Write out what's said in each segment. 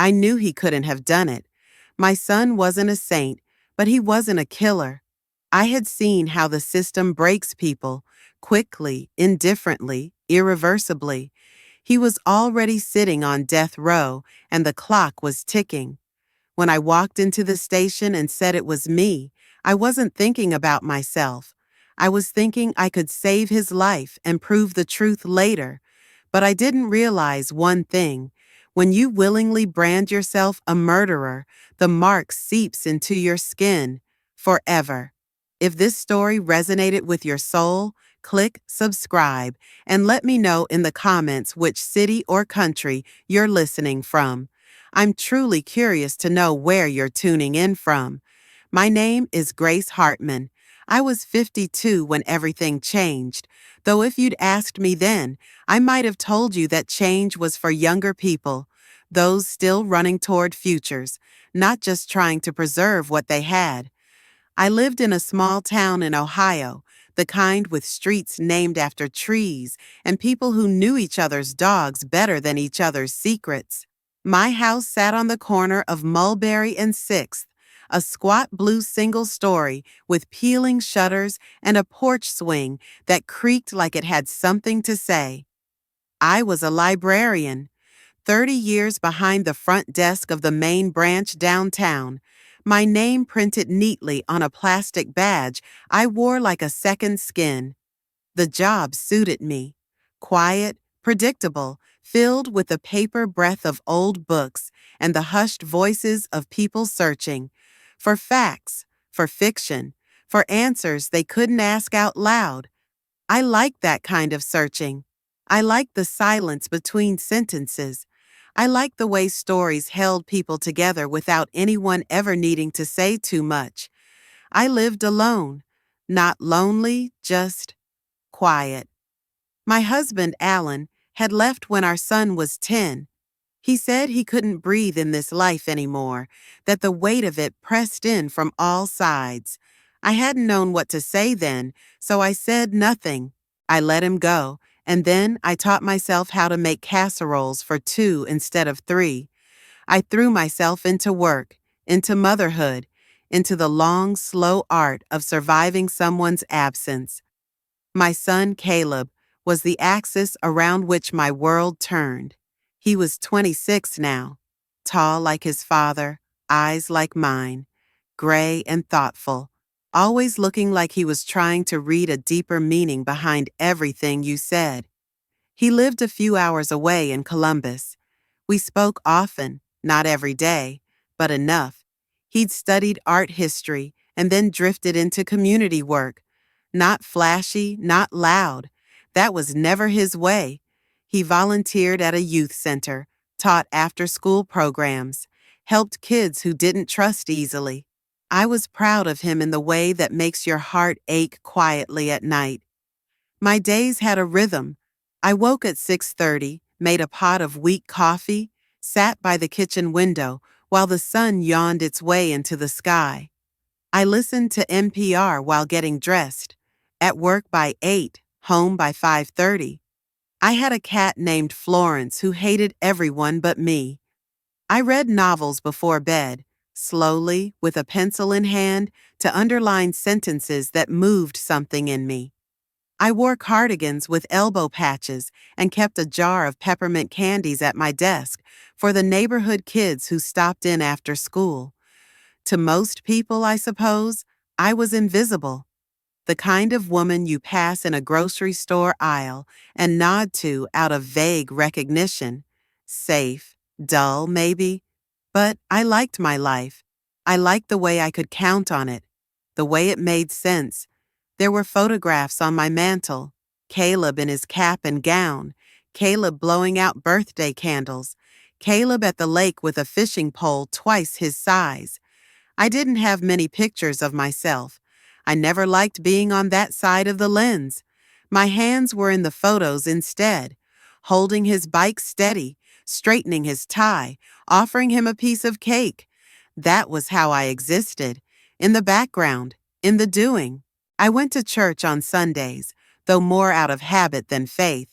I knew he couldn't have done it. My son wasn't a saint, but he wasn't a killer. I had seen how the system breaks people quickly, indifferently, irreversibly. He was already sitting on death row, and the clock was ticking. When I walked into the station and said it was me, I wasn't thinking about myself. I was thinking I could save his life and prove the truth later. But I didn't realize one thing. When you willingly brand yourself a murderer, the mark seeps into your skin forever. If this story resonated with your soul, click subscribe and let me know in the comments which city or country you're listening from. I'm truly curious to know where you're tuning in from. My name is Grace Hartman. I was 52 when everything changed, though if you'd asked me then, I might have told you that change was for younger people, those still running toward futures, not just trying to preserve what they had. I lived in a small town in Ohio, the kind with streets named after trees and people who knew each other's dogs better than each other's secrets. My house sat on the corner of Mulberry and 6th, a squat blue single-story with peeling shutters and a porch swing that creaked like it had something to say. I was a librarian, 30 years behind the front desk of the main branch downtown, my name printed neatly on a plastic badge I wore like a second skin. The job suited me. Quiet, predictable, filled with the paper breath of old books and the hushed voices of people searching for facts, for fiction, for answers they couldn't ask out loud. I liked that kind of searching. I liked the silence between sentences. I liked the way stories held people together without anyone ever needing to say too much. I lived alone, not lonely, just quiet. My husband, Alan, had left when our son was 10. He said he couldn't breathe in this life anymore, that the weight of it pressed in from all sides. I hadn't known what to say then, so I said nothing. I let him go, and then I taught myself how to make casseroles for 2 instead of 3. I threw myself into work, into motherhood, into the long, slow art of surviving someone's absence. My son, Caleb, was the axis around which my world turned. He was 26 now, tall like his father, eyes like mine, gray and thoughtful, always looking like he was trying to read a deeper meaning behind everything you said. He lived a few hours away in Columbus. We spoke often, not every day, but enough. He'd studied art history and then drifted into community work. Not flashy, not loud. That was never his way. He volunteered at a youth center, taught after-school programs, helped kids who didn't trust easily. I was proud of him in the way that makes your heart ache quietly at night. My days had a rhythm. I woke at 6:30, made a pot of weak coffee, sat by the kitchen window while the sun yawned its way into the sky. I listened to NPR while getting dressed. At work by 8, home by 5:30. I had a cat named Florence who hated everyone but me. I read novels before bed, slowly, with a pencil in hand, to underline sentences that moved something in me. I wore cardigans with elbow patches and kept a jar of peppermint candies at my desk for the neighborhood kids who stopped in after school. To most people, I suppose, I was invisible. The kind of woman you pass in a grocery store aisle and nod to out of vague recognition. Safe, dull, maybe. But I liked my life. I liked the way I could count on it, the way it made sense. There were photographs on my mantle. Caleb in his cap and gown. Caleb blowing out birthday candles. Caleb at the lake with a fishing pole twice his size. I didn't have many pictures of myself. I never liked being on that side of the lens. My hands were in the photos instead, holding his bike steady, straightening his tie, offering him a piece of cake. That was how I existed, in the background, in the doing. I went to church on Sundays, though more out of habit than faith.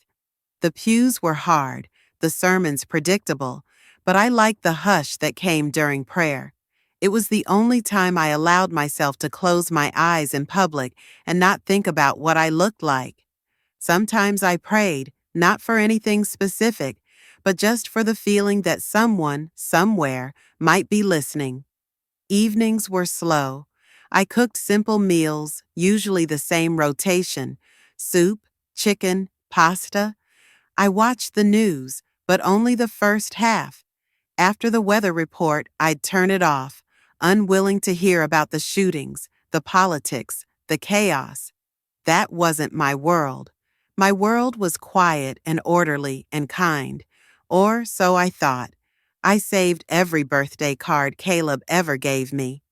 The pews were hard, the sermons predictable, but I liked the hush that came during prayer. It was the only time I allowed myself to close my eyes in public and not think about what I looked like. Sometimes I prayed, not for anything specific, but just for the feeling that someone, somewhere, might be listening. Evenings were slow. I cooked simple meals, usually the same rotation: soup, chicken, pasta. I watched the news, but only the first half. After the weather report, I'd turn it off, unwilling to hear about the shootings, the politics, the chaos. That wasn't my world. My world was quiet and orderly and kind, or so I thought. I saved every birthday card Caleb ever gave me.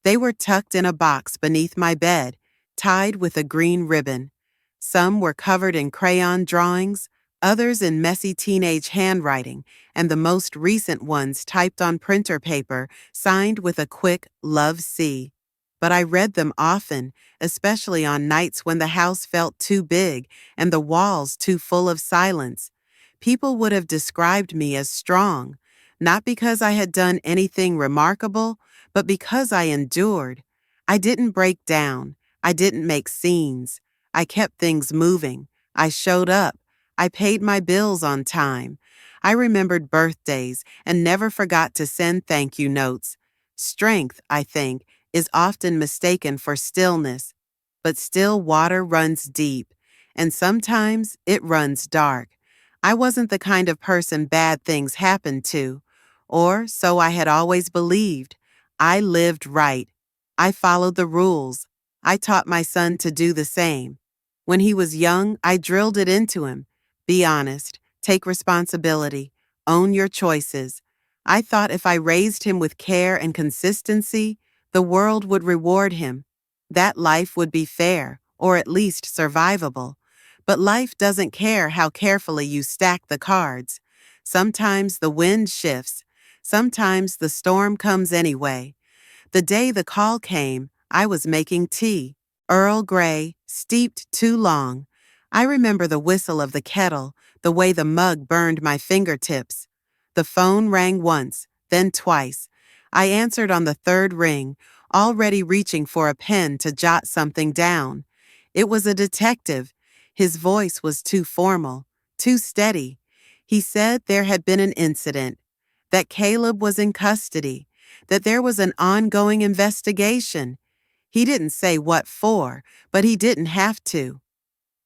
They were tucked in a box beneath my bed, tied with a green ribbon. Some were covered in crayon drawings, others in messy teenage handwriting, and the most recent ones typed on printer paper, signed with a quick "Love C." But I read them often, especially on nights when the house felt too big and the walls too full of silence. People would have described me as strong, not because I had done anything remarkable, but because I endured. I didn't break down. I didn't make scenes. I kept things moving. I showed up. I paid my bills on time. I remembered birthdays and never forgot to send thank you notes. Strength, I think, is often mistaken for stillness, but still water runs deep, and sometimes it runs dark. I wasn't the kind of person bad things happened to, or so I had always believed. I lived right. I followed the rules. I taught my son to do the same. When he was young, I drilled it into him. Be honest, take responsibility, own your choices. I thought if I raised him with care and consistency, the world would reward him. That life would be fair, or at least survivable. But life doesn't care how carefully you stack the cards. Sometimes the wind shifts. Sometimes the storm comes anyway. The day the call came, I was making tea. Earl Grey, steeped too long. I remember the whistle of the kettle, the way the mug burned my fingertips. The phone rang once, then twice. I answered on the third ring, already reaching for a pen to jot something down. It was a detective. His voice was too formal, too steady. He said there had been an incident, that Caleb was in custody, that there was an ongoing investigation. He didn't say what for, but he didn't have to.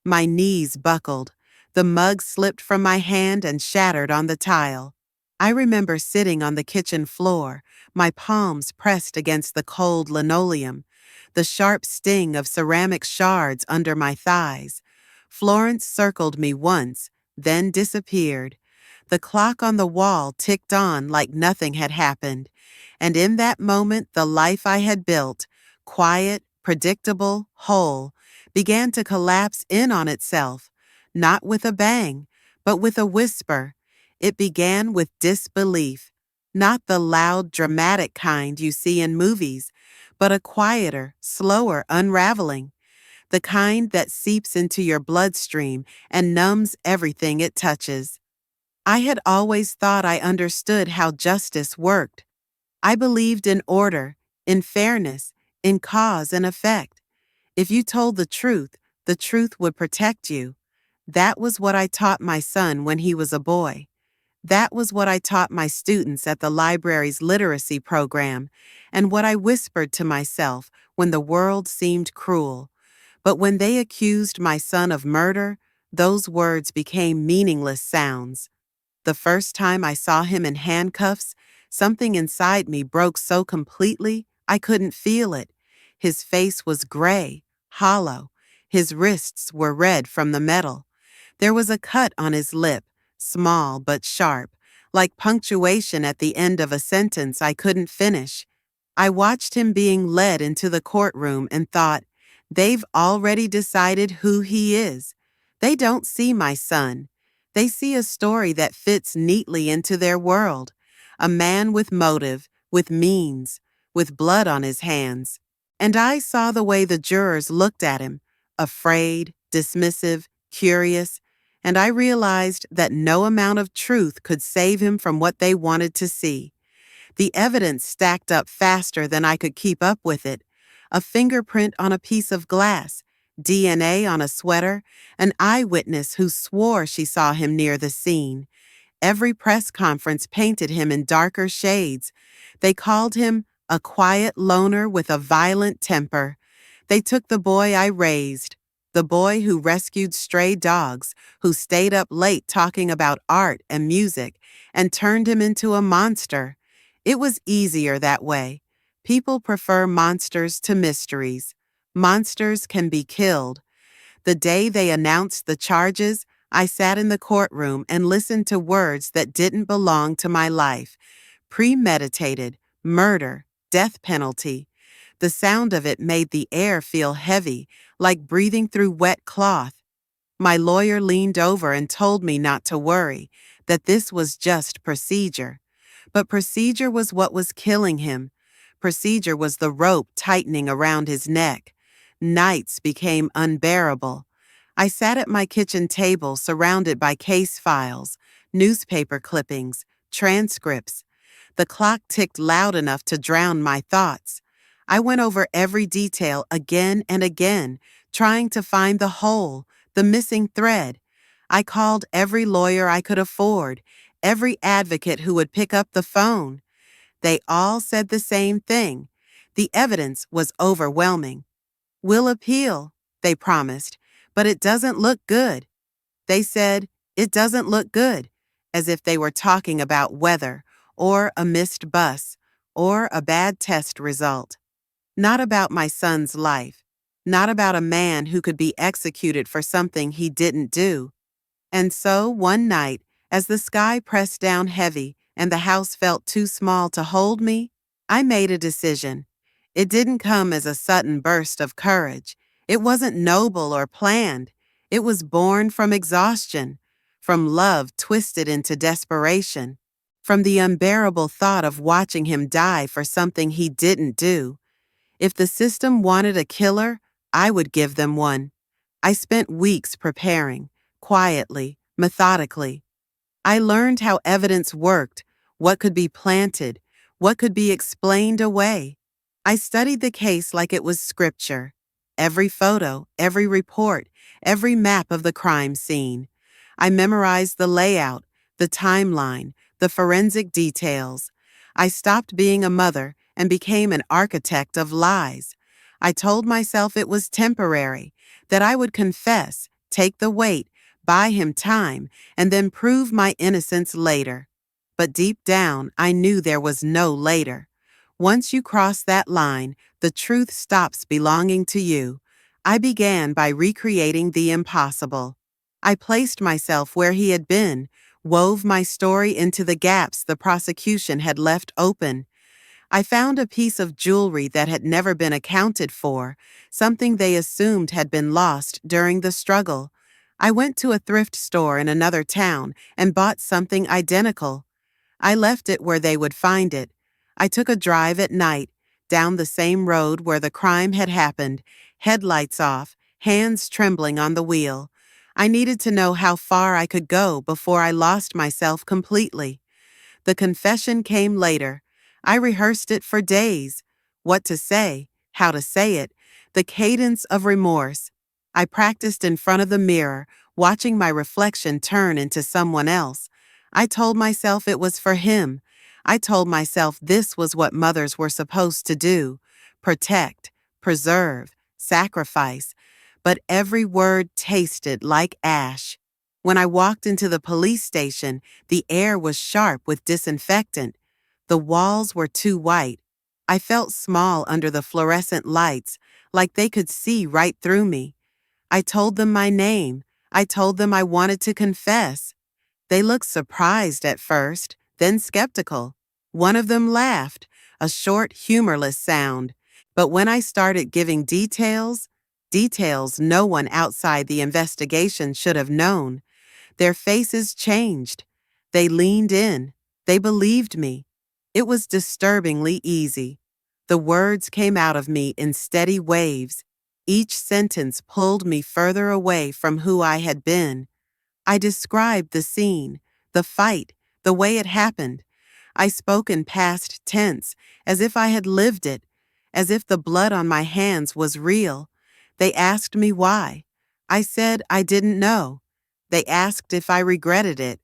My knees buckled. The mug slipped from my hand and shattered on the tile. I remember sitting on the kitchen floor, my palms pressed against the cold linoleum, the sharp sting of ceramic shards under my thighs. Florence circled me once, then disappeared. The clock on the wall ticked on like nothing had happened, and in that moment the life I had built, quiet, predictable, whole, began to collapse in on itself, not with a bang, but with a whisper. It began with disbelief, not the loud, dramatic kind you see in movies, but a quieter, slower unraveling, the kind that seeps into your bloodstream and numbs everything it touches. I had always thought I understood how justice worked. I believed in order, in fairness, in cause and effect. If you told the truth would protect you. That was what I taught my son when he was a boy. That was what I taught my students at the library's literacy program, and what I whispered to myself when the world seemed cruel. But when they accused my son of murder, those words became meaningless sounds. The first time I saw him in handcuffs, something inside me broke so completely I couldn't feel it. His face was gray, hollow. His wrists were red from the metal. There was a cut on his lip, small but sharp, like punctuation at the end of a sentence I couldn't finish. I watched him being led into the courtroom and thought, they've already decided who he is. They don't see my son. They see a story that fits neatly into their world. A man with motive, with means, with blood on his hands. And I saw the way the jurors looked at him, afraid, dismissive, curious. and I realized that no amount of truth could save him from what they wanted to see. The evidence stacked up faster than I could keep up with it. A fingerprint on a piece of glass, DNA on a sweater, an eyewitness who swore she saw him near the scene. Every press conference painted him in darker shades. They called him a quiet loner with a violent temper. They took the boy I raised, the boy who rescued stray dogs, who stayed up late talking about art and music, and turned him into a monster. It was easier that way. People prefer monsters to mysteries. Monsters can be killed. The day they announced the charges, I sat in the courtroom and listened to words that didn't belong to my life. Premeditated, murder, death penalty. The sound of it made the air feel heavy, like breathing through wet cloth. My lawyer leaned over and told me not to worry, that this was just procedure. But procedure was what was killing him. Procedure was the rope tightening around his neck. Nights became unbearable. I sat at my kitchen table surrounded by case files, newspaper clippings, transcripts. The clock ticked loud enough to drown my thoughts. I went over every detail again and again, trying to find the hole, the missing thread. I called every lawyer I could afford, every advocate who would pick up the phone. They all said the same thing. The evidence was overwhelming. "We'll appeal," they promised, "but it doesn't look good." They said, "It doesn't look good," as if they were talking about weather, or a missed bus, or a bad test result. Not about my son's life. Not about a man who could be executed for something he didn't do. And so, one night, as the sky pressed down heavy and the house felt too small to hold me, I made a decision. It didn't come as a sudden burst of courage. It wasn't noble or planned. It was born from exhaustion, from love twisted into desperation, from the unbearable thought of watching him die for something he didn't do. If the system wanted a killer, I would give them one. I spent weeks preparing, quietly, methodically. I learned how evidence worked, what could be planted, what could be explained away. I studied the case like it was scripture. Every photo, every report, every map of the crime scene. I memorized the layout, the timeline, the forensic details. I stopped being a mother and became an architect of lies. I told myself it was temporary, that I would confess, take the weight, buy him time, and then prove my innocence later. But deep down, I knew there was no later. Once you cross that line, the truth stops belonging to you. I began by recreating the impossible. I placed myself where he had been, wove my story into the gaps the prosecution had left open. I found a piece of jewelry that had never been accounted for, something they assumed had been lost during the struggle. I went to a thrift store in another town and bought something identical. I left it where they would find it. I took a drive at night, down the same road where the crime had happened, headlights off, hands trembling on the wheel. I needed to know how far I could go before I lost myself completely. The confession came later. I rehearsed it for days. What to say, how to say it, the cadence of remorse. I practiced in front of the mirror, watching my reflection turn into someone else. I told myself it was for him. I told myself this was what mothers were supposed to do: protect, preserve, sacrifice. But every word tasted like ash. When I walked into the police station, the air was sharp with disinfectant. The walls were too white. I felt small under the fluorescent lights, like they could see right through me. I told them my name. I told them I wanted to confess. They looked surprised at first, then skeptical. One of them laughed, a short, humorless sound. But when I started giving details no one outside the investigation should have known, their faces changed. They leaned in. They believed me. It was disturbingly easy. The words came out of me in steady waves. Each sentence pulled me further away from who I had been. I described the scene, the fight, the way it happened. I spoke in past tense, as if I had lived it, as if the blood on my hands was real. They asked me why. I said I didn't know. They asked if I regretted it.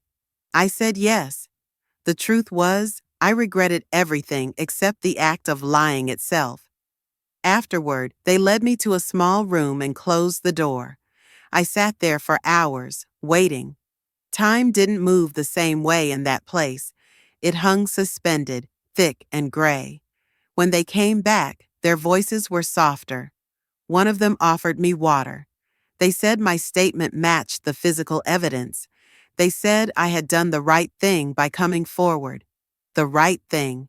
I said yes. The truth was, I regretted everything except the act of lying itself. Afterward, they led me to a small room and closed the door. I sat there for hours, waiting. Time didn't move the same way in that place. It hung suspended, thick and gray. When they came back, their voices were softer. One of them offered me water. They said my statement matched the physical evidence. They said I had done the right thing by coming forward. The right thing.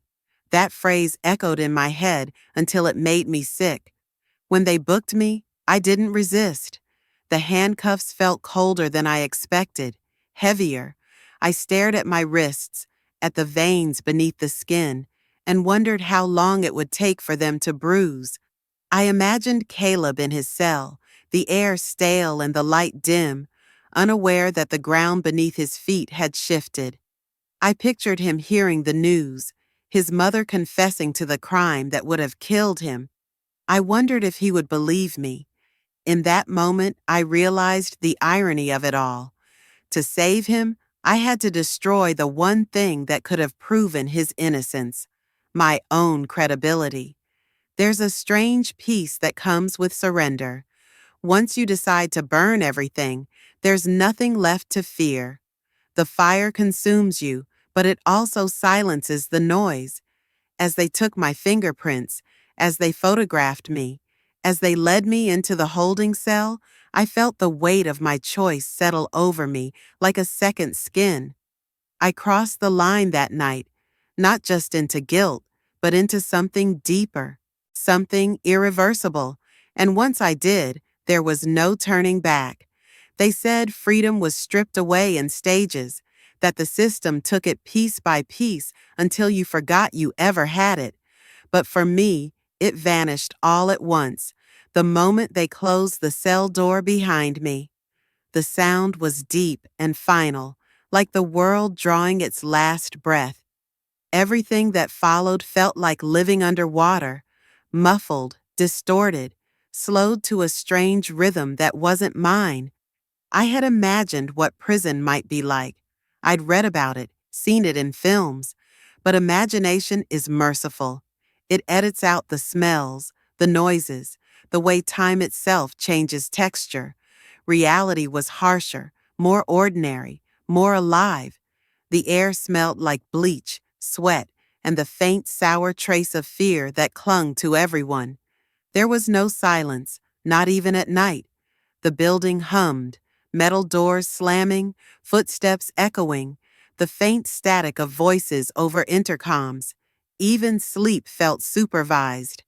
That phrase echoed in my head until it made me sick. When they booked me, I didn't resist. The handcuffs felt colder than I expected, heavier. I stared at my wrists, at the veins beneath the skin, and wondered how long it would take for them to bruise. I imagined Caleb in his cell, the air stale and the light dim, unaware that the ground beneath his feet had shifted. I pictured him hearing the news, his mother confessing to the crime that would have killed him. I wondered if he would believe me. In that moment, I realized the irony of it all. To save him, I had to destroy the one thing that could have proven his innocence, my own credibility. There's a strange peace that comes with surrender. Once you decide to burn everything, there's nothing left to fear. The fire consumes you, but it also silences the noise. As they took my fingerprints, as they photographed me, as they led me into the holding cell, I felt the weight of my choice settle over me like a second skin. I crossed the line that night, not just into guilt, but into something deeper, something irreversible. And once I did, there was no turning back. They said freedom was stripped away in stages, that the system took it piece by piece until you forgot you ever had it. But for me, it vanished all at once, the moment they closed the cell door behind me. The sound was deep and final, like the world drawing its last breath. Everything that followed felt like living underwater, muffled, distorted, slowed to a strange rhythm that wasn't mine. I had imagined what prison might be like. I'd read about it, seen it in films. But imagination is merciful. It edits out the smells, the noises, the way time itself changes texture. Reality was harsher, more ordinary, more alive. The air smelled like bleach, sweat, and the faint sour trace of fear that clung to everyone. There was no silence, not even at night. The building hummed, metal doors slamming, footsteps echoing, the faint static of voices over intercoms. Even sleep felt supervised.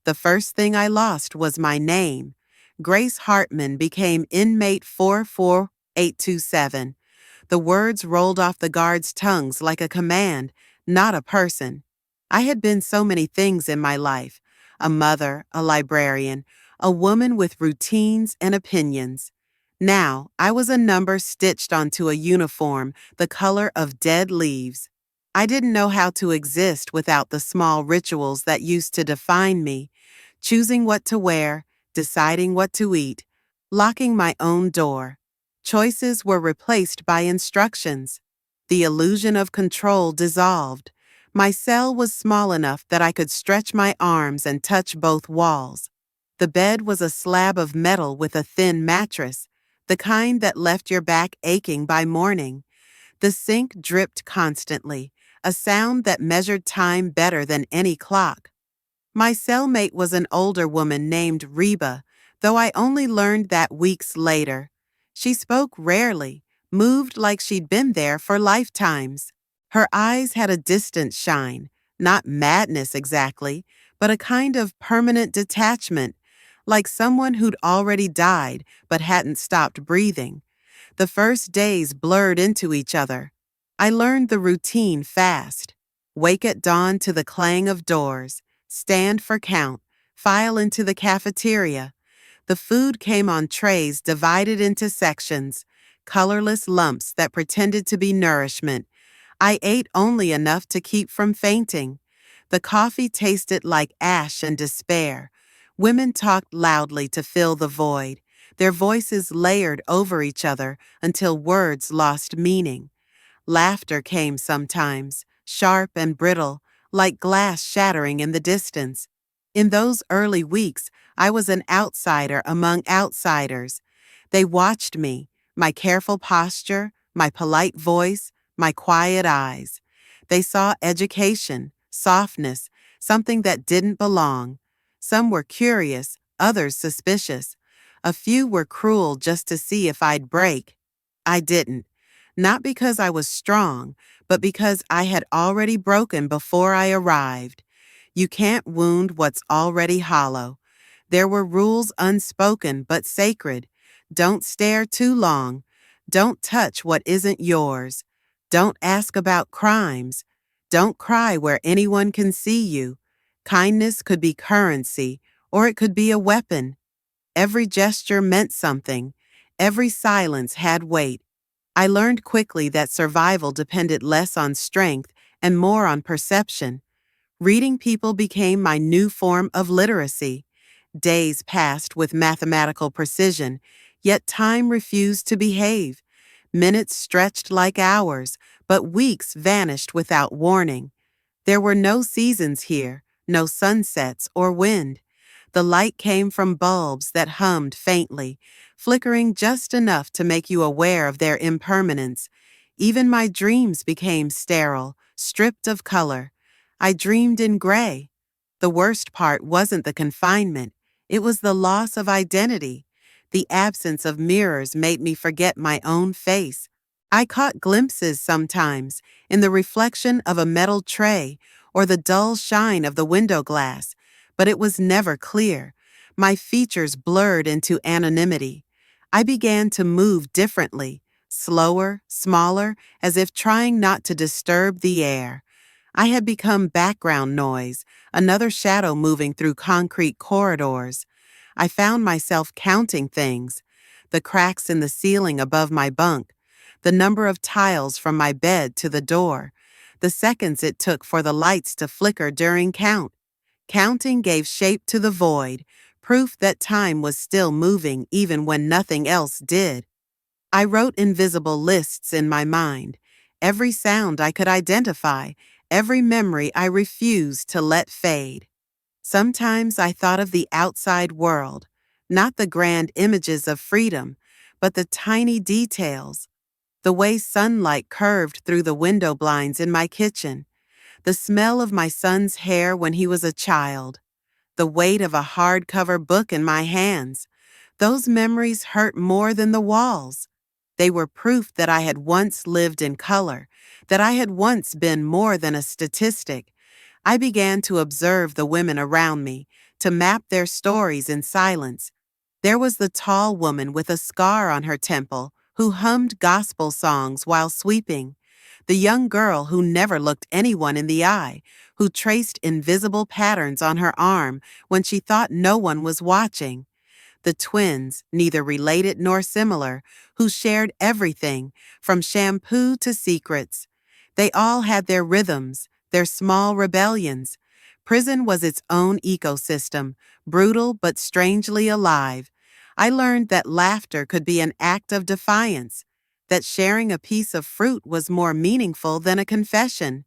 The first thing I lost was my name. Grace Hartman became inmate 44827. The words rolled off the guards' tongues like a command, not a person. I had been so many things in my life: a mother, a librarian, a woman with routines and opinions. Now, I was a number stitched onto a uniform the color of dead leaves. I didn't know how to exist without the small rituals that used to define me: choosing what to wear, deciding what to eat, locking my own door. Choices were replaced by instructions. The illusion of control dissolved. My cell was small enough that I could stretch my arms and touch both walls. The bed was a slab of metal with a thin mattress, the kind that left your back aching by morning. The sink dripped constantly, a sound that measured time better than any clock. My cellmate was an older woman named Reba, though I only learned that weeks later. She spoke rarely, moved like she'd been there for lifetimes. Her eyes had a distant shine, not madness exactly, but a kind of permanent detachment, like someone who'd already died but hadn't stopped breathing. The first days blurred into each other. I learned the routine fast. Wake at dawn to the clang of doors, stand for count, file into the cafeteria. The food came on trays divided into sections: colorless lumps that pretended to be nourishment. I ate only enough to keep from fainting. The coffee tasted like ash and despair. Women talked loudly to fill the void, their voices layered over each other until words lost meaning. Laughter came sometimes, sharp and brittle, like glass shattering in the distance. In those early weeks, I was an outsider among outsiders. They watched me, my careful posture, my polite voice, my quiet eyes. They saw education, softness, something that didn't belong. Some were curious, others suspicious. A few were cruel just to see if I'd break. I didn't. Not because I was strong, but because I had already broken before I arrived. You can't wound what's already hollow. There were rules unspoken but sacred. Don't stare too long. Don't touch what isn't yours. Don't ask about crimes. Don't cry where anyone can see you. Kindness could be currency, or it could be a weapon. Every gesture meant something. Every silence had weight. I learned quickly that survival depended less on strength and more on perception. Reading people became my new form of literacy. Days passed with mathematical precision, yet time refused to behave. Minutes stretched like hours, but weeks vanished without warning. There were no seasons here, no sunsets or wind. The light came from bulbs that hummed faintly, flickering just enough to make you aware of their impermanence. Even my dreams became sterile, stripped of color. I dreamed in gray. The worst part wasn't the confinement, it was the loss of identity. The absence of mirrors made me forget my own face. I caught glimpses sometimes in the reflection of a metal tray or the dull shine of the window glass, but it was never clear. My features blurred into anonymity. I began to move differently, slower, smaller, as if trying not to disturb the air. I had become background noise, another shadow moving through concrete corridors. I found myself counting things: the cracks in the ceiling above my bunk, the number of tiles from my bed to the door, the seconds it took for the lights to flicker during count. Counting gave shape to the void, proof that time was still moving even when nothing else did. I wrote invisible lists in my mind, every sound I could identify, every memory I refused to let fade. Sometimes I thought of the outside world, not the grand images of freedom, but the tiny details: the way sunlight curved through the window blinds in my kitchen, the smell of my son's hair when he was a child, the weight of a hardcover book in my hands. Those memories hurt more than the walls. They were proof that I had once lived in color, that I had once been more than a statistic. I began to observe the women around me, to map their stories in silence. There was the tall woman with a scar on her temple who hummed gospel songs while sweeping, the young girl who never looked anyone in the eye, who traced invisible patterns on her arm when she thought no one was watching, the twins, neither related nor similar, who shared everything, from shampoo to secrets. They all had their rhythms, their small rebellions. Prison was its own ecosystem, brutal but strangely alive. I learned that laughter could be an act of defiance, that sharing a piece of fruit was more meaningful than a confession,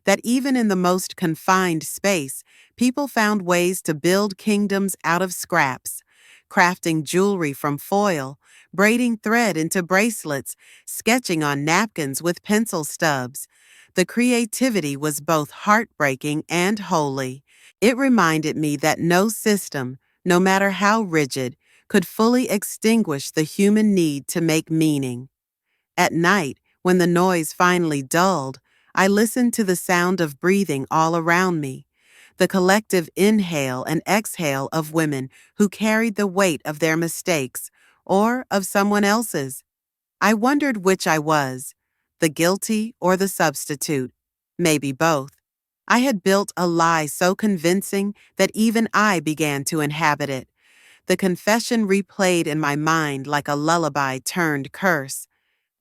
that even in the most confined space, people found ways to build kingdoms out of scraps, crafting jewelry from foil, braiding thread into bracelets, sketching on napkins with pencil stubs. The creativity was both heartbreaking and holy. It reminded me that no system, no matter how rigid, could fully extinguish the human need to make meaning. At night, when the noise finally dulled, I listened to the sound of breathing all around me, the collective inhale and exhale of women who carried the weight of their mistakes or of someone else's. I wondered which I was, the guilty or the substitute, maybe both. I had built a lie so convincing that even I began to inhabit it. The confession replayed in my mind like a lullaby turned curse.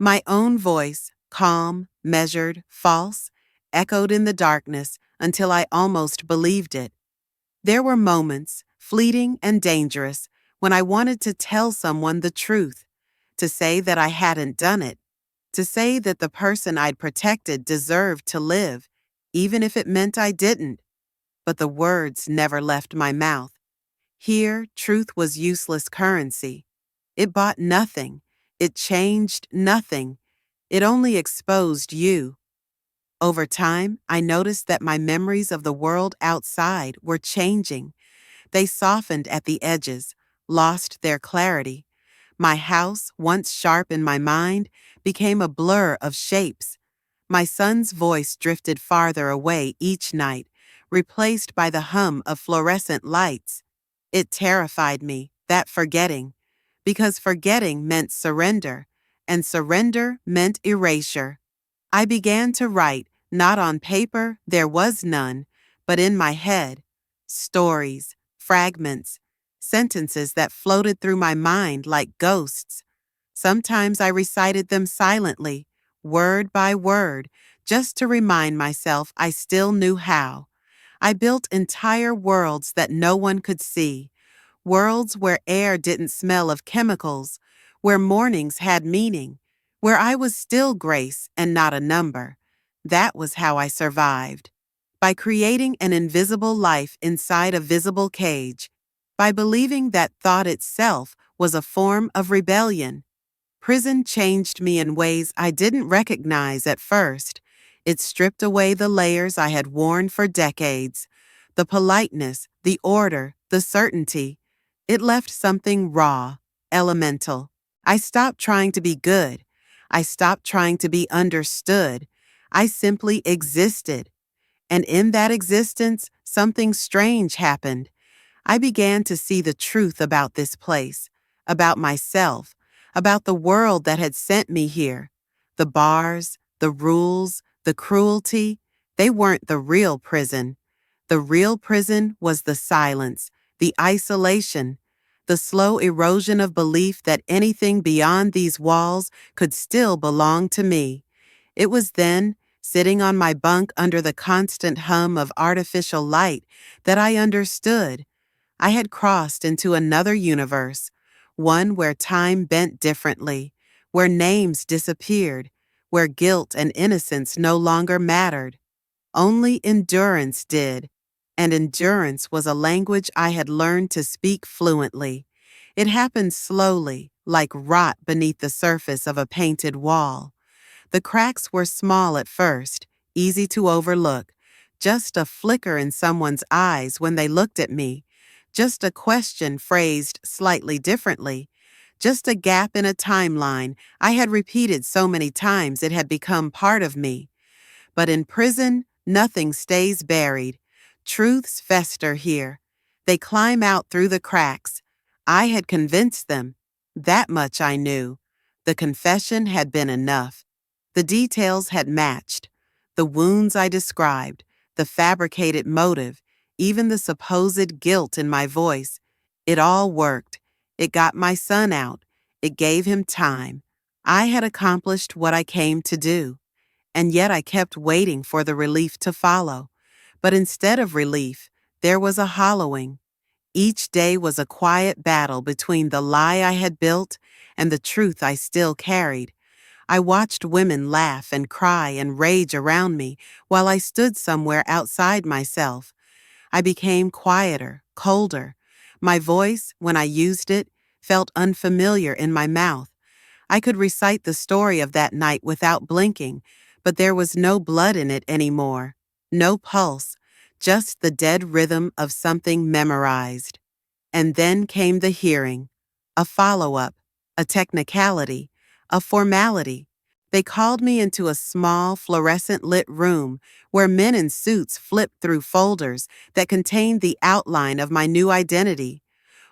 My own voice, calm, measured, false, echoed in the darkness until I almost believed it. There were moments, fleeting and dangerous, when I wanted to tell someone the truth, to say that I hadn't done it, to say that the person I'd protected deserved to live, even if it meant I didn't. But the words never left my mouth. Here, truth was useless currency. It bought nothing. It changed nothing. It only exposed you. Over time, I noticed that my memories of the world outside were changing. They softened at the edges, lost their clarity. My house, once sharp in my mind, became a blur of shapes. My son's voice drifted farther away each night, replaced by the hum of fluorescent lights. It terrified me, that forgetting, because forgetting meant surrender, and surrender meant erasure. I began to write, not on paper, there was none, but in my head. Stories, fragments, sentences that floated through my mind like ghosts. Sometimes I recited them silently, word by word, just to remind myself I still knew how. I built entire worlds that no one could see, worlds where air didn't smell of chemicals, where mornings had meaning, where I was still grace and not a number. That was how I survived. By creating an invisible life inside a visible cage, by believing that thought itself was a form of rebellion. Prison changed me in ways I didn't recognize at first. It stripped away the layers I had worn for decades, the politeness, the order, the certainty. It left something raw, elemental. I stopped trying to be good. I stopped trying to be understood. I simply existed. And in that existence, something strange happened. I began to see the truth about this place, about myself, about the world that had sent me here. The bars, the rules, the cruelty, they weren't the real prison. The real prison was the silence, the isolation, the slow erosion of belief that anything beyond these walls could still belong to me. It was then, sitting on my bunk under the constant hum of artificial light, that I understood. I had crossed into another universe, one where time bent differently, where names disappeared, where guilt and innocence no longer mattered. Only endurance did, and endurance was a language I had learned to speak fluently. It happened slowly, like rot beneath the surface of a painted wall. The cracks were small at first, easy to overlook, just a flicker in someone's eyes when they looked at me, just a question phrased slightly differently, just a gap in a timeline I had repeated so many times it had become part of me. But in prison, nothing stays buried. Truths fester here. They climb out through the cracks. I had convinced them. That much I knew. The confession had been enough. The details had matched. The wounds I described, the fabricated motive, even the supposed guilt in my voice. It all worked. It got my son out. It gave him time. I had accomplished what I came to do. And yet I kept waiting for the relief to follow. But instead of relief, there was a hollowing. Each day was a quiet battle between the lie I had built and the truth I still carried. I watched women laugh and cry and rage around me while I stood somewhere outside myself. I became quieter, colder. My voice, when I used it, felt unfamiliar in my mouth. I could recite the story of that night without blinking, but there was no blood in it anymore, no pulse, just the dead rhythm of something memorized. And then came the hearing, a follow-up, a technicality, a formality. They called me into a small, fluorescent-lit room where men in suits flipped through folders that contained the outline of my new identity.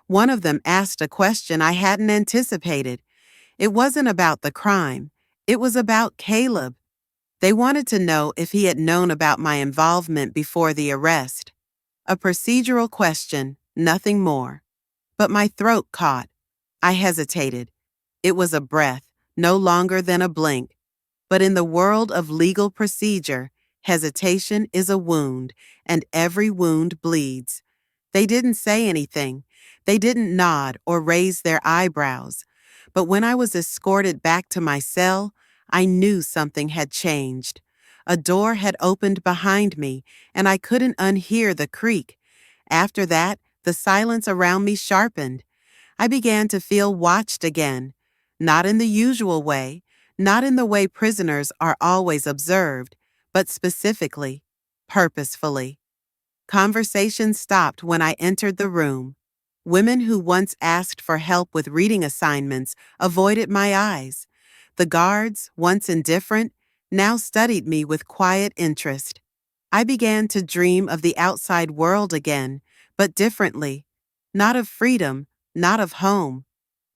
One of them asked a question I hadn't anticipated. It wasn't about the crime. It was about Caleb. They wanted to know if he had known about my involvement before the arrest. A procedural question, nothing more. But my throat caught. I hesitated. It was a breath, no longer than a blink. But in the world of legal procedure, hesitation is a wound, and every wound bleeds. They didn't say anything. They didn't nod or raise their eyebrows. But when I was escorted back to my cell, I knew something had changed. A door had opened behind me, and I couldn't unhear the creak. After that, the silence around me sharpened. I began to feel watched again, not in the usual way, not in the way prisoners are always observed, but specifically, purposefully. Conversation stopped when I entered the room. Women who once asked for help with reading assignments avoided my eyes. The guards, once indifferent, now studied me with quiet interest. I began to dream of the outside world again, but differently. Not of freedom, not of home.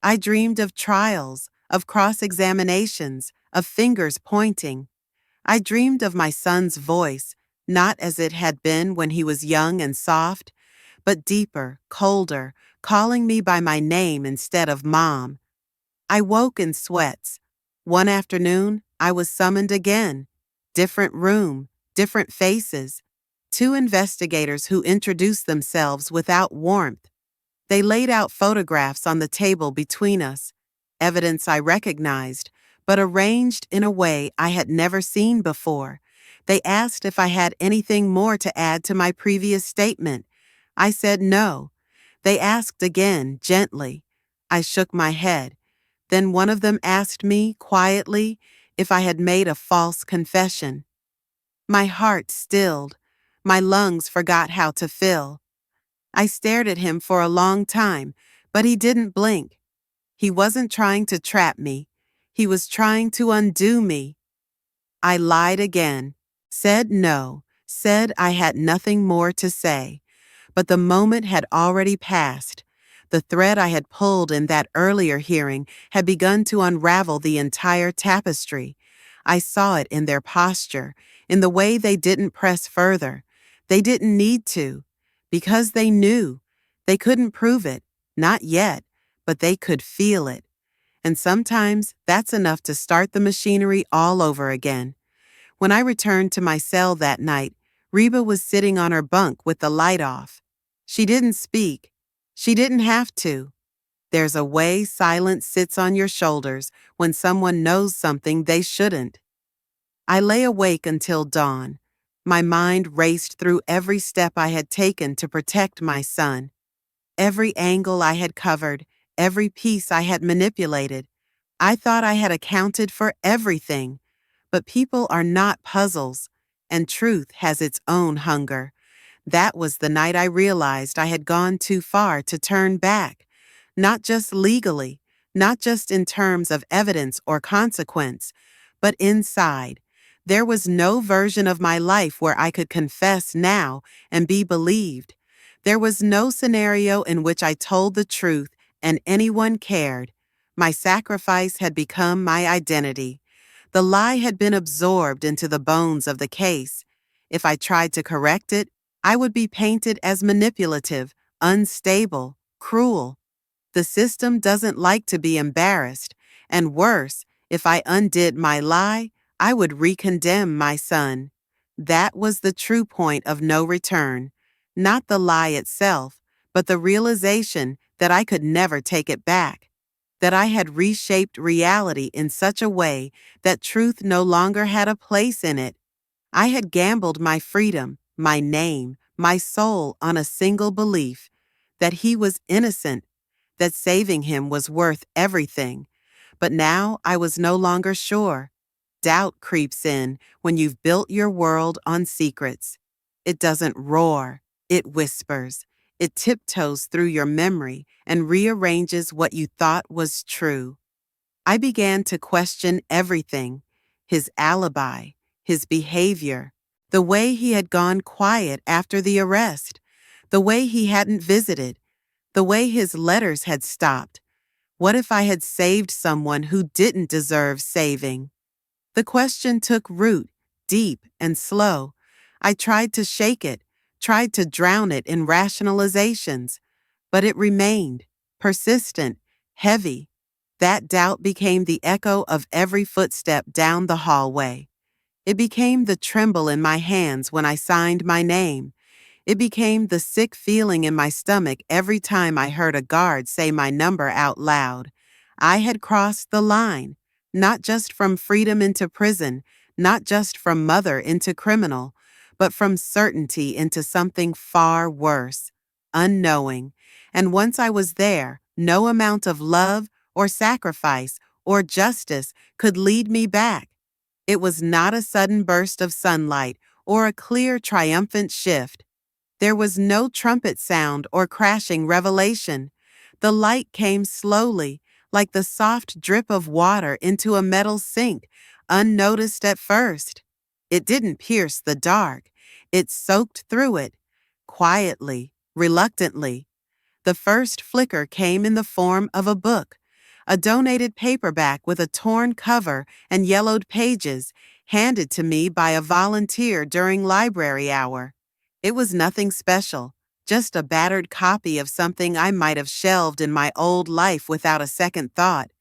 I dreamed of trials, of cross-examinations, of fingers pointing. I dreamed of my son's voice, not as it had been when he was young and soft, but deeper, colder, calling me by my name instead of Mom. I woke in sweats. One afternoon, I was summoned again. Different room, different faces. Two investigators who introduced themselves without warmth. They laid out photographs on the table between us, evidence I recognized, but arranged in a way I had never seen before. They asked if I had anything more to add to my previous statement. I said no. They asked again, gently. I shook my head. Then one of them asked me, quietly, if I had made a false confession. My heart stilled. My lungs forgot how to fill. I stared at him for a long time, but he didn't blink. He wasn't trying to trap me. He was trying to undo me. I lied again, said no, said I had nothing more to say. But the moment had already passed. The thread I had pulled in that earlier hearing had begun to unravel the entire tapestry. I saw it in their posture, in the way they didn't press further. They didn't need to, because they knew. They couldn't prove it, not yet, but they could feel it. And sometimes that's enough to start the machinery all over again. When I returned to my cell that night, Reba was sitting on her bunk with the light off. She didn't speak. She didn't have to. There's a way silence sits on your shoulders when someone knows something they shouldn't. I lay awake until dawn. My mind raced through every step I had taken to protect my son. Every angle I had covered, every piece I had manipulated. I thought I had accounted for everything. But people are not puzzles, and truth has its own hunger. That was the night I realized I had gone too far to turn back, not just legally, not just in terms of evidence or consequence, but inside. There was no version of my life where I could confess now and be believed. There was no scenario in which I told the truth and anyone cared. My sacrifice had become my identity. The lie had been absorbed into the bones of the case. If I tried to correct it, I would be painted as manipulative, unstable, cruel. The system doesn't like to be embarrassed, and worse, if I undid my lie, I would recondemn my son. That was the true point of no return. Not the lie itself, but the realization that I could never take it back. That I had reshaped reality in such a way that truth no longer had a place in it. I had gambled my freedom, my name, my soul on a single belief, that he was innocent, that saving him was worth everything. But now I was no longer sure. Doubt creeps in when you've built your world on secrets. It doesn't roar, it whispers. It tiptoes through your memory and rearranges what you thought was true. I began to question everything: his alibi, his behavior, the way he had gone quiet after the arrest, the way he hadn't visited, the way his letters had stopped. What if I had saved someone who didn't deserve saving? The question took root, deep and slow. I tried to shake it, tried to drown it in rationalizations, but it remained, persistent, heavy. That doubt became the echo of every footstep down the hallway. It became the tremble in my hands when I signed my name. It became the sick feeling in my stomach every time I heard a guard say my number out loud. I had crossed the line, not just from freedom into prison, not just from mother into criminal, but from certainty into something far worse, unknowing. And once I was there, no amount of love or sacrifice or justice could lead me back. It was not a sudden burst of sunlight or a clear, triumphant shift. There was no trumpet sound or crashing revelation. The light came slowly, like the soft drip of water into a metal sink, unnoticed at first. It didn't pierce the dark. It soaked through it, quietly, reluctantly. The first flicker came in the form of a book, a donated paperback with a torn cover and yellowed pages, handed to me by a volunteer during library hour. It was nothing special, just a battered copy of something I might have shelved in my old life without a second thought.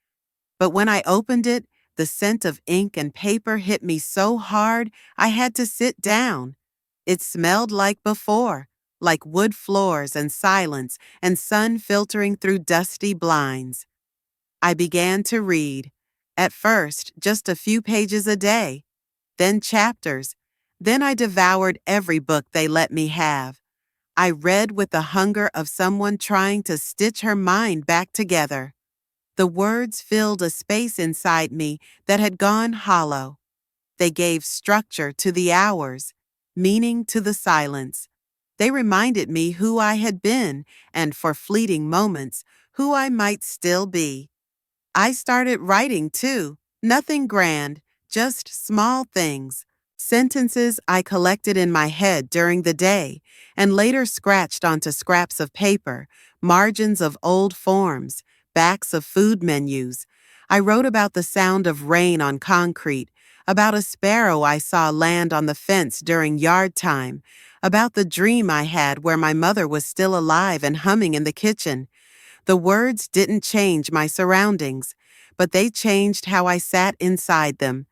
But when I opened it, the scent of ink and paper hit me so hard I had to sit down. It smelled like before, like wood floors and silence and sun filtering through dusty blinds. I began to read. At first, just a few pages a day, then chapters. Then I devoured every book they let me have. I read with the hunger of someone trying to stitch her mind back together. The words filled a space inside me that had gone hollow. They gave structure to the hours, meaning to the silence. They reminded me who I had been and, for fleeting moments, who I might still be. I started writing too, nothing grand, just small things. Sentences I collected in my head during the day and later scratched onto scraps of paper, margins of old forms, backs of food menus. I wrote about the sound of rain on concrete, about a sparrow I saw land on the fence during yard time, about the dream I had where my mother was still alive and humming in the kitchen. The words didn't change my surroundings, but they changed how I sat inside them.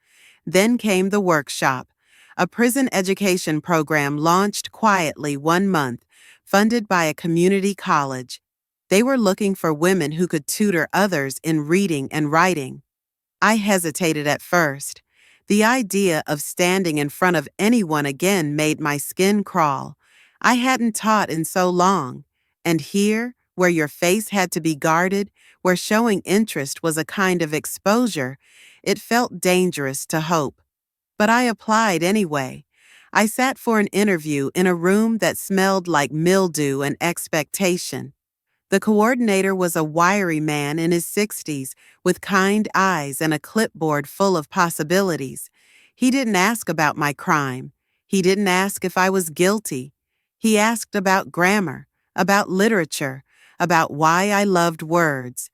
Then came the workshop, a prison education program launched quietly one month, funded by a community college. They were looking for women who could tutor others in reading and writing. I hesitated at first. The idea of standing in front of anyone again made my skin crawl. I hadn't taught in so long, and here, where your face had to be guarded, where showing interest was a kind of exposure, it felt dangerous to hope. But I applied anyway. I sat for an interview in a room that smelled like mildew and expectation. The coordinator was a wiry man in his 60s with kind eyes and a clipboard full of possibilities. He didn't ask about my crime. He didn't ask if I was guilty. He asked about grammar, about literature, about why I loved words.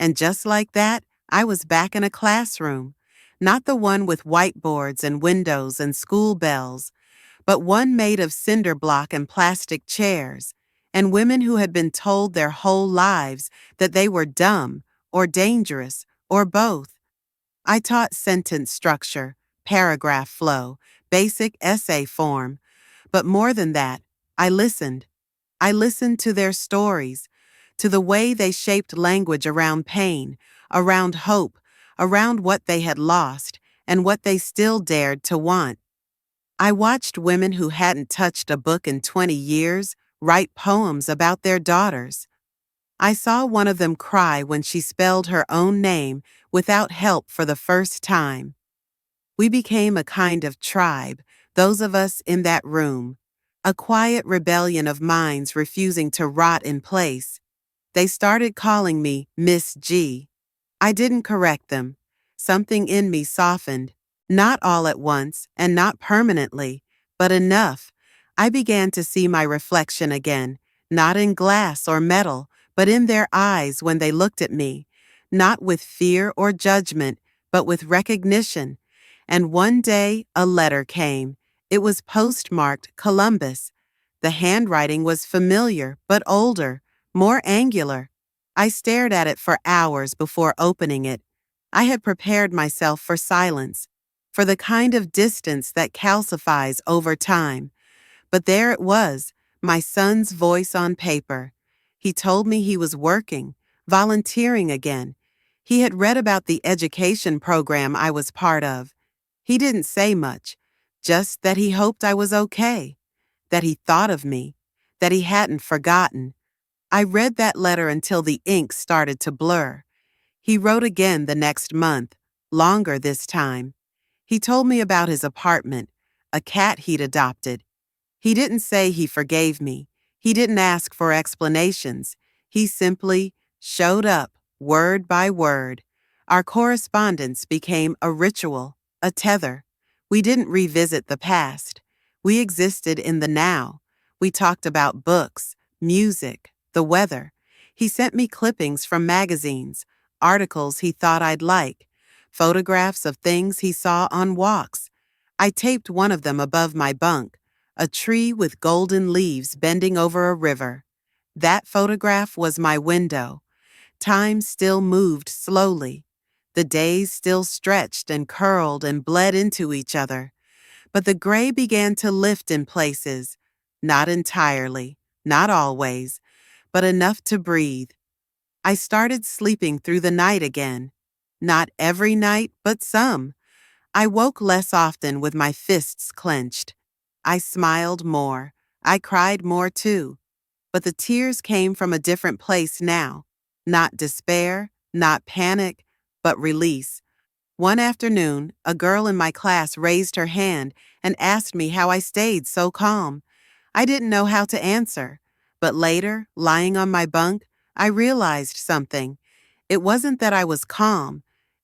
And just like that, I was back in a classroom, not the one with whiteboards and windows and school bells, but one made of cinder block and plastic chairs, and women who had been told their whole lives that they were dumb or dangerous or both. I taught sentence structure, paragraph flow, basic essay form, but more than that, I listened. I listened to their stories, to the way they shaped language around pain, around hope, around what they had lost, and what they still dared to want. I watched women who hadn't touched a book in 20 years write poems about their daughters. I saw one of them cry when she spelled her own name without help for the first time. We became a kind of tribe, those of us in that room, a quiet rebellion of minds refusing to rot in place. They started calling me Miss G. I didn't correct them. Something in me softened, not all at once and not permanently, but enough. I began to see my reflection again, not in glass or metal, but in their eyes when they looked at me, not with fear or judgment, but with recognition. And one day a letter came. It was postmarked Columbus. The handwriting was familiar, but older, more angular. I stared at it for hours before opening it. I had prepared myself for silence, for the kind of distance that calcifies over time. But there it was, my son's voice on paper. He told me he was working, volunteering again. He had read about the education program I was part of. He didn't say much, just that he hoped I was okay, that he thought of me, that he hadn't forgotten. I read that letter until the ink started to blur. He wrote again the next month, longer this time. He told me about his apartment, a cat he'd adopted. He didn't say he forgave me. He didn't ask for explanations. He simply showed up, word by word. Our correspondence became a ritual, a tether. We didn't revisit the past. We existed in the now. We talked about books, music, the weather. He sent me clippings from magazines, articles he thought I'd like, photographs of things he saw on walks. I taped one of them above my bunk, a tree with golden leaves bending over a river. That photograph was my window. Time still moved slowly. The days still stretched and curled and bled into each other. But the gray began to lift in places, not entirely, not always, but enough to breathe. I started sleeping through the night again. Not every night, but some. I woke less often with my fists clenched. I smiled more. I cried more too. But the tears came from a different place now. Not despair, not panic, but release. One afternoon, a girl in my class raised her hand and asked me how I stayed so calm. I didn't know how to answer. But later, lying on my bunk, I realized something. It wasn't that I was calm.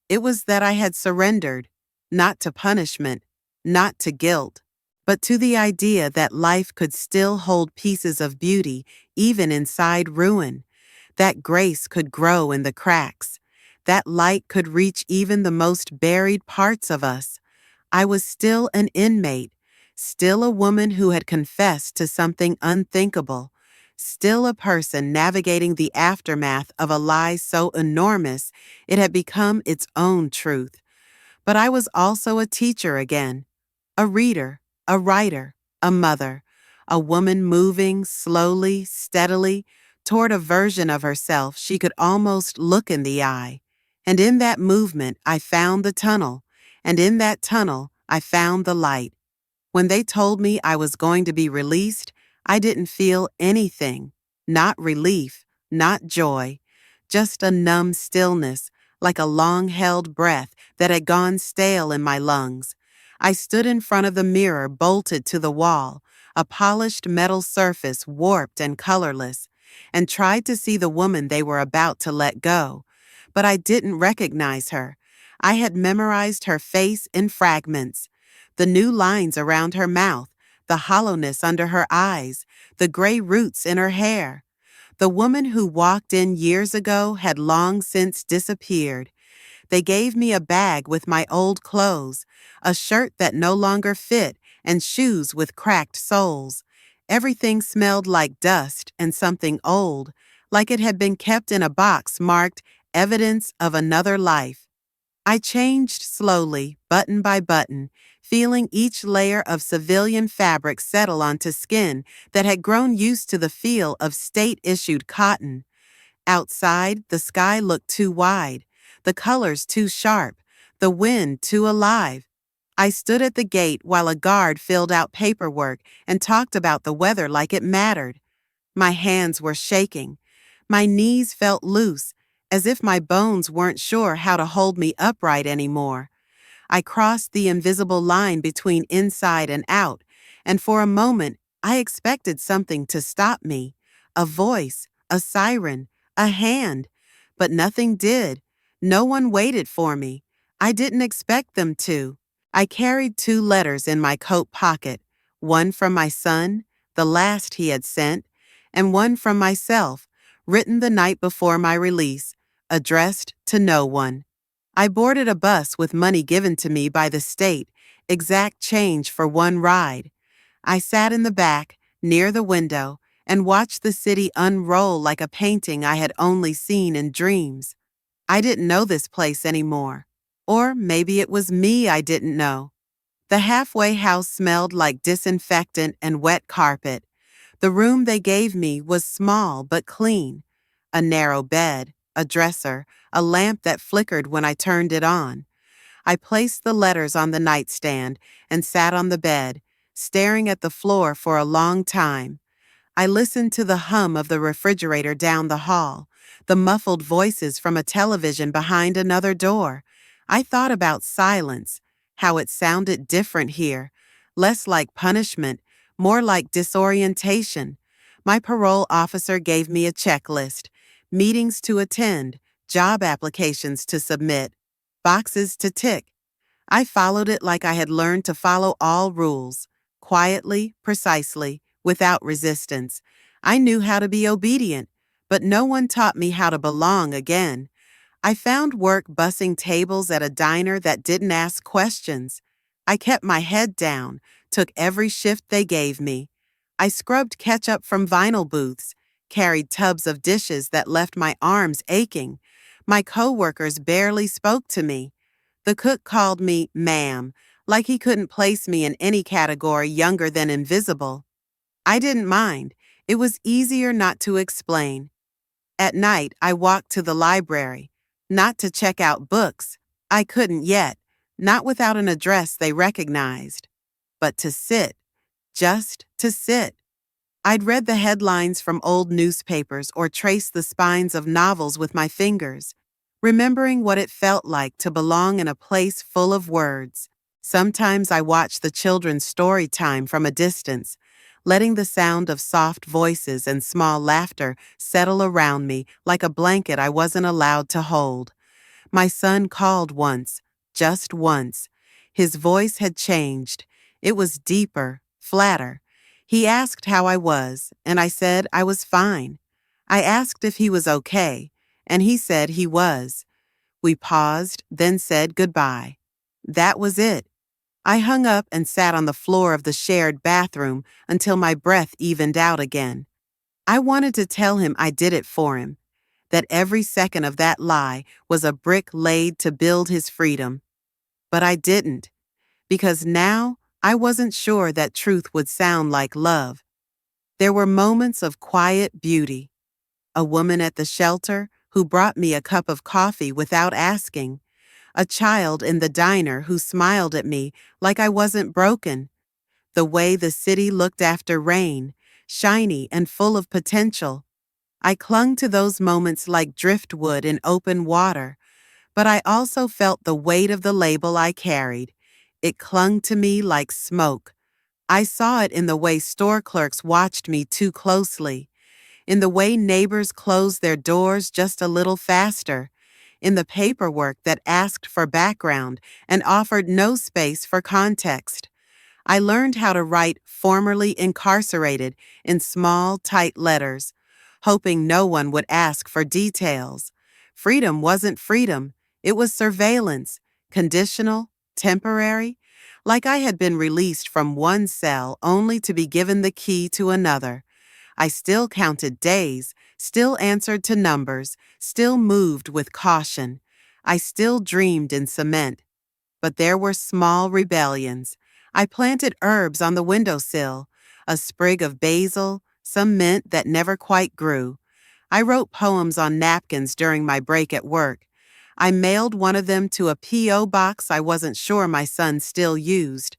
It was that I had surrendered, not to punishment, not to guilt, but to the idea that life could still hold pieces of beauty even inside ruin, that grace could grow in the cracks, that light could reach even the most buried parts of us. I was still an inmate, still a woman who had confessed to something unthinkable, still a person navigating the aftermath of a lie so enormous it had become its own truth. But I was also a teacher again, a reader, a writer, a mother, a woman moving slowly, steadily toward a version of herself she could almost look in the eye. And in that movement, I found the tunnel, and in that tunnel, I found the light. When they told me I was going to be released, I didn't feel anything. Not relief, not joy, just a numb stillness, like a long-held breath that had gone stale in my lungs. I stood in front of the mirror bolted to the wall, a polished metal surface warped and colorless, and tried to see the woman they were about to let go. But I didn't recognize her. I had memorized her face in fragments. The new lines around her mouth, the hollowness under her eyes, the gray roots in her hair. The woman who walked in years ago had long since disappeared. They gave me a bag with my old clothes, a shirt that no longer fit, and shoes with cracked soles. Everything smelled like dust and something old, like it had been kept in a box marked "Evidence of Another Life." I changed slowly, button by button, feeling each layer of civilian fabric settle onto skin that had grown used to the feel of state-issued cotton. Outside, the sky looked too wide, the colors too sharp, the wind too alive. I stood at the gate while a guard filled out paperwork and talked about the weather like it mattered. My hands were shaking. My knees felt loose, as if my bones weren't sure how to hold me upright anymore. I crossed the invisible line between inside and out, and for a moment I expected something to stop me. A voice, a siren, a hand. But nothing did. No one waited for me. I didn't expect them to. I carried 2 letters in my coat pocket, one from my son, the last he had sent, and one from myself, written the night before my release, addressed to no one. I boarded a bus with money given to me by the state, exact change for one ride. I sat in the back, near the window, and watched the city unroll like a painting I had only seen in dreams. I didn't know this place anymore. Or maybe it was me I didn't know. The halfway house smelled like disinfectant and wet carpet. The room they gave me was small but clean. A narrow bed, a dresser, a lamp that flickered when I turned it on. I placed the letters on the nightstand and sat on the bed, staring at the floor for a long time. I listened to the hum of the refrigerator down the hall, the muffled voices from a television behind another door. I thought about silence, how it sounded different here, less like punishment, more like disorientation. My parole officer gave me a checklist: meetings to attend, job applications to submit, boxes to tick. I followed it like I had learned to follow all rules, quietly, precisely, without resistance. I knew how to be obedient, but no one taught me how to belong again. I found work bussing tables at a diner that didn't ask questions. I kept my head down, took every shift they gave me. I scrubbed ketchup from vinyl booths, carried tubs of dishes that left my arms aching. My coworkers barely spoke to me. The cook called me ma'am, like he couldn't place me in any category younger than invisible. I didn't mind. It was easier not to explain. At night, I walked to the library, not to check out books. I couldn't yet, not without an address they recognized, but to sit, just to sit. I'd read the headlines from old newspapers or traced the spines of novels with my fingers, remembering what it felt like to belong in a place full of words. Sometimes I watched the children's story time from a distance, letting the sound of soft voices and small laughter settle around me like a blanket I wasn't allowed to hold. My son called once, just once. His voice had changed. It was deeper, flatter. He asked how I was, and I said I was fine. I asked if he was okay, and he said he was. We paused, then said goodbye. That was it. I hung up and sat on the floor of the shared bathroom until my breath evened out again. I wanted to tell him I did it for him, that every second of that lie was a brick laid to build his freedom. But I didn't, because now I wasn't sure that truth would sound like love. There were moments of quiet beauty. A woman at the shelter who brought me a cup of coffee without asking. A child in the diner who smiled at me like I wasn't broken. The way the city looked after rain, shiny and full of potential. I clung to those moments like driftwood in open water, but I also felt the weight of the label I carried. It clung to me like smoke. I saw it in the way store clerks watched me too closely, in the way neighbors closed their doors just a little faster, in the paperwork that asked for background and offered no space for context. I learned how to write "formerly incarcerated" in small, tight letters, hoping no one would ask for details. Freedom wasn't freedom. It was surveillance, conditional, temporary, like I had been released from one cell only to be given the key to another. I still counted days, still answered to numbers, still moved with caution. I still dreamed in cement. But there were small rebellions. I planted herbs on the windowsill, a sprig of basil, some mint that never quite grew. I wrote poems on napkins during my break at work. I mailed one of them to a P.O. box I wasn't sure my son still used.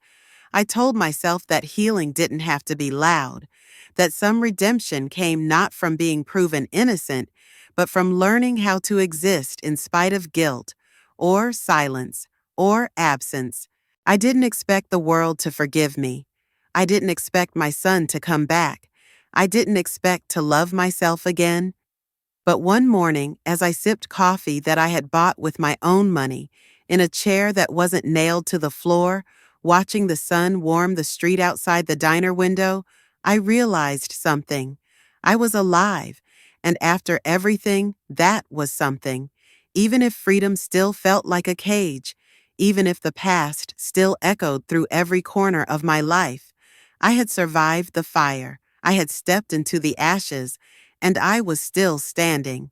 I told myself that healing didn't have to be loud, that some redemption came not from being proven innocent, but from learning how to exist in spite of guilt, or silence, or absence. I didn't expect the world to forgive me. I didn't expect my son to come back. I didn't expect to love myself again. But one morning, as I sipped coffee that I had bought with my own money, in a chair that wasn't nailed to the floor, watching the sun warm the street outside the diner window, I realized something. I was alive, and after everything, that was something. Even if freedom still felt like a cage, even if the past still echoed through every corner of my life, I had survived the fire. I had stepped into the ashes, and I was still standing.